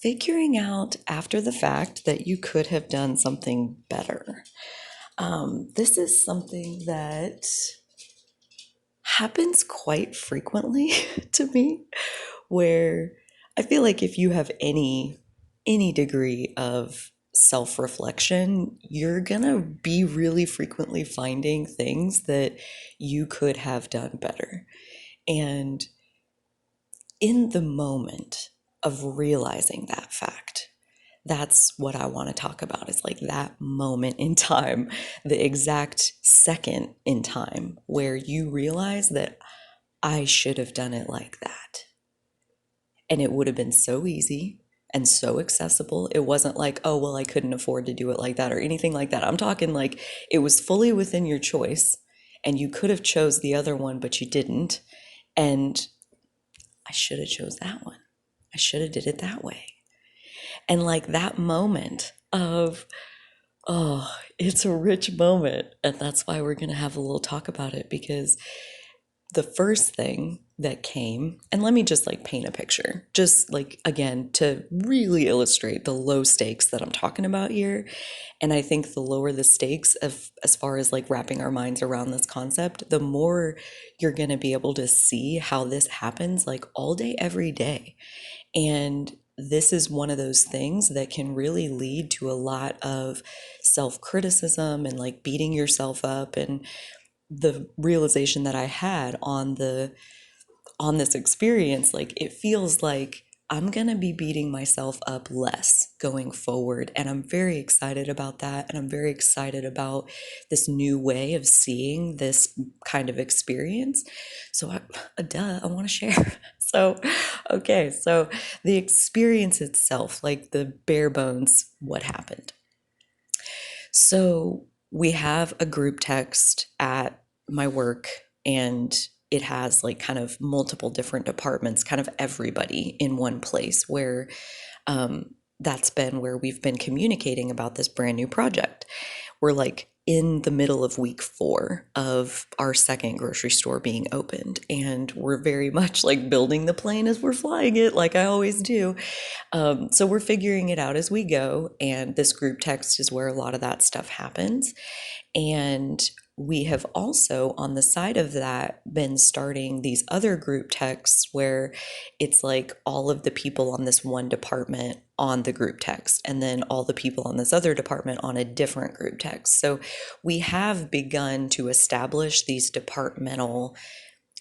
figuring out after the fact that you could have done something better. This is something that happens quite frequently to me, where I feel like if you have any degree of self-reflection, you're gonna be really frequently finding things that you could have done better. And in the moment of realizing that fact, that's what I want to talk about, is like that moment in time, the exact second in time where you realize that I should have done it like that. And it would have been so easy and so accessible. It wasn't like, oh, well, I couldn't afford to do it like that or anything like that. I'm talking like it was fully within your choice and you could have chose the other one, but you didn't. And I should have chose that one. I should have did it that way. And like that moment of, oh, it's a rich moment. And that's why we're going to have a little talk about it, because the first thing that came, and let me just like paint a picture, just like again, to really illustrate the low stakes that I'm talking about here. And I think the lower the stakes of as far as like wrapping our minds around this concept, the more you're going to be able to see how this happens like all day, every day. And this is one of those things that can really lead to a lot of self-criticism and like beating yourself up. And the realization that I had on this experience, like it feels like I'm going to be beating myself up less going forward. And I'm very excited about that. And I'm very excited about this new way of seeing this kind of experience. So I want to share. So, okay. So the experience itself, like the bare bones, what happened. So we have a group text at my work, and it has like kind of multiple different departments, kind of everybody in one place, where that's been where we've been communicating about this brand new project. We're like in the middle of week 4 of our second grocery store being opened, and we're very much like building the plane as we're flying it, like I always do. So we're figuring it out as we go, and this group text is where a lot of that stuff happens. And we have also, on the side of that, been starting these other group texts where it's like all of the people on this one department on the group text, and then all the people on this other department on a different group text. So we have begun to establish these departmental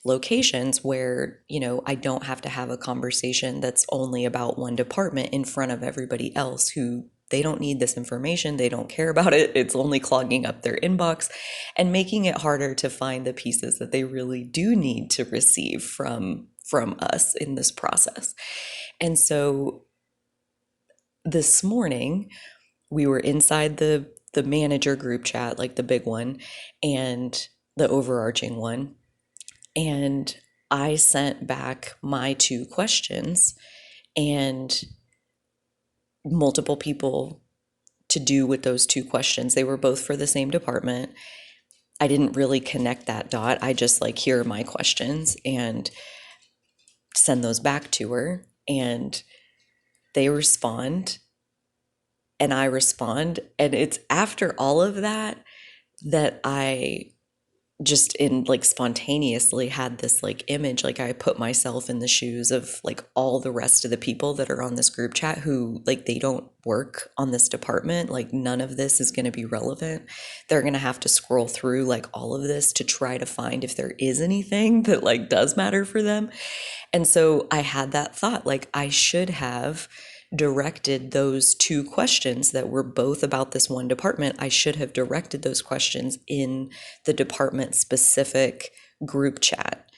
locations where, I don't have to have a conversation that's only about one department in front of everybody else who they don't need this information, they don't care about it, it's only clogging up their inbox and making it harder to find the pieces that they really do need to receive from us in this process. And so this morning we were inside the manager group chat, like the big one and the overarching one, and I sent back my 2 questions, and multiple people to do with those 2 questions. They were both for the same department. I didn't really connect that dot. I just like, here are my questions, and send those back to her. And they respond, and I respond. And it's after all of that that I just in like spontaneously had this like image, like I put myself in the shoes of like all the rest of the people that are on this group chat who like they don't work on this department, like none of this is going to be relevant. They're going to have to scroll through like all of this to try to find if there is anything that like does matter for them. And so I had that thought, like I should have directed those 2 questions that were both about this one department. I should have directed those questions in the department specific group chat.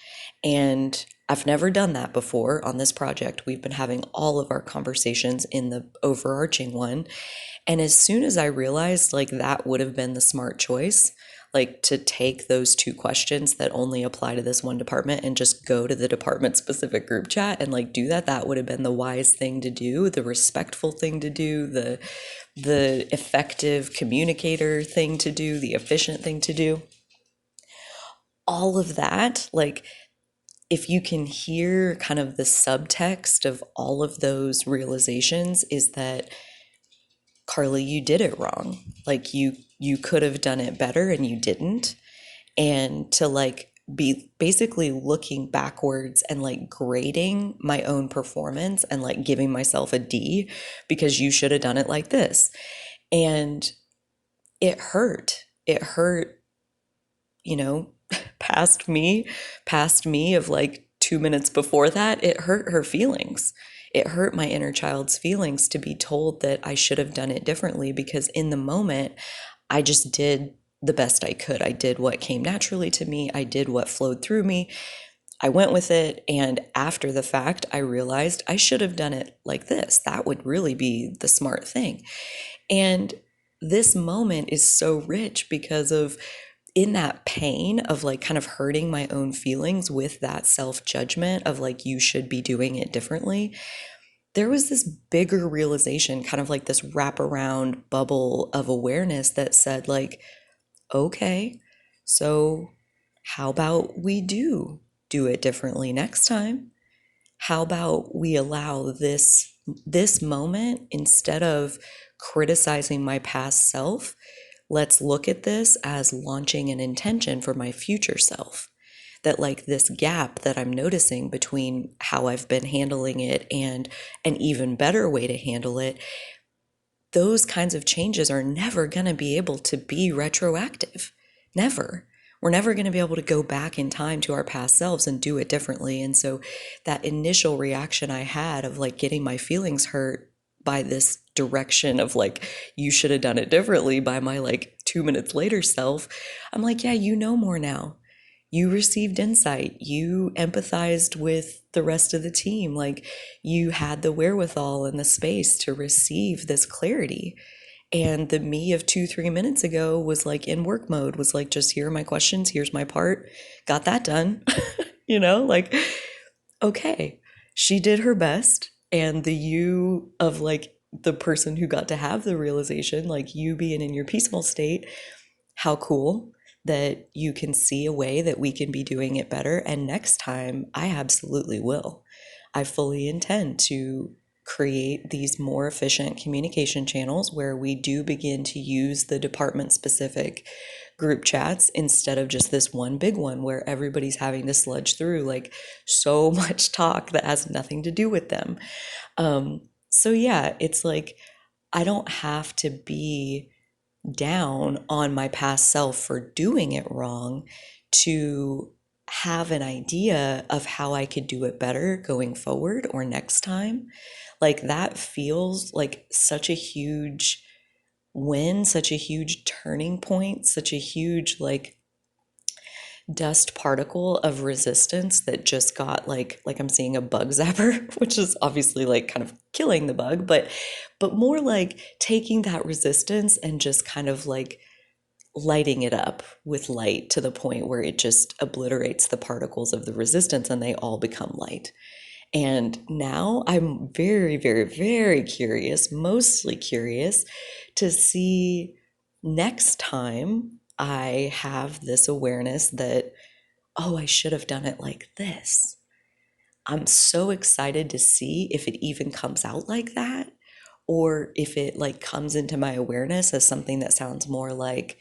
And I've never done that before on this project. We've been having all of our conversations in the overarching one. And as soon as I realized like that would have been the smart choice, like to take those 2 questions that only apply to this one department and just go to the department specific group chat and like do that, that would have been the wise thing to do, the respectful thing to do, the effective communicator thing to do, the efficient thing to do. All of that, like if you can hear kind of the subtext of all of those realizations, is that Carly, you did it wrong. Like you could have done it better and you didn't. And to like be basically looking backwards and like grading my own performance and like giving myself a D because you should have done it like this. And it hurt. It hurt, you know, past me, past me of like 2 minutes before that. It hurt her feelings. It hurt my inner child's feelings to be told that I should have done it differently, because in the moment, I just did the best I could. I did what came naturally to me. I did what flowed through me. I went with it. And after the fact, I realized I should have done it like this. That would really be the smart thing. And this moment is so rich because of, in that pain of like kind of hurting my own feelings with that self judgment of like, you should be doing it differently, there was this bigger realization, kind of like this wraparound bubble of awareness that said, like, okay, so how about we do it differently next time? How about we allow this moment, instead of criticizing my past self, let's look at this as launching an intention for my future self. That like this gap that I'm noticing between how I've been handling it and an even better way to handle it, those kinds of changes are never going to be able to be retroactive. Never. We're never going to be able to go back in time to our past selves and do it differently. And so that initial reaction I had of like getting my feelings hurt by this direction of like, you should have done it differently, by my like 2 minutes later self, I'm like, yeah, you know more now. You received insight. You empathized with the rest of the team. Like, you had the wherewithal and the space to receive this clarity. And the me of 2, 3 minutes ago was like in work mode, was like, just here are my questions, here's my part, got that done. Like, okay, she did her best. And the you of like the person who got to have the realization, like you being in your peaceful state, how cool that you can see a way that we can be doing it better. And next time, I absolutely will. I fully intend to create these more efficient communication channels where we do begin to use the department specific group chats instead of just this one big one where everybody's having to sludge through like so much talk that has nothing to do with them. So yeah, it's like I don't have to be down on my past self for doing it wrong to have an idea of how I could do it better going forward or next time. Like, that feels like such a huge win, such a huge turning point, such a huge like dust particle of resistance that just got like I'm seeing a bug zapper, which is obviously like kind of killing the bug, but more like taking that resistance and just kind of like lighting it up with light to the point where it just obliterates the particles of the resistance and they all become light. And now I'm very, very, very curious, mostly curious to see next time I have this awareness that, oh, I should have done it like this. I'm so excited to see if it even comes out like that, or if it like comes into my awareness as something that sounds more like,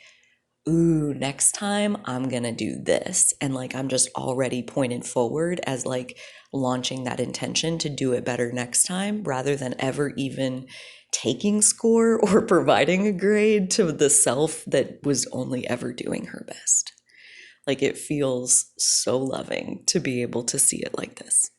ooh, next time I'm gonna do this. And like I'm just already pointed forward as like launching that intention to do it better next time, rather than ever even taking score or providing a grade to the self that was only ever doing her best. Like, it feels so loving to be able to see it like this.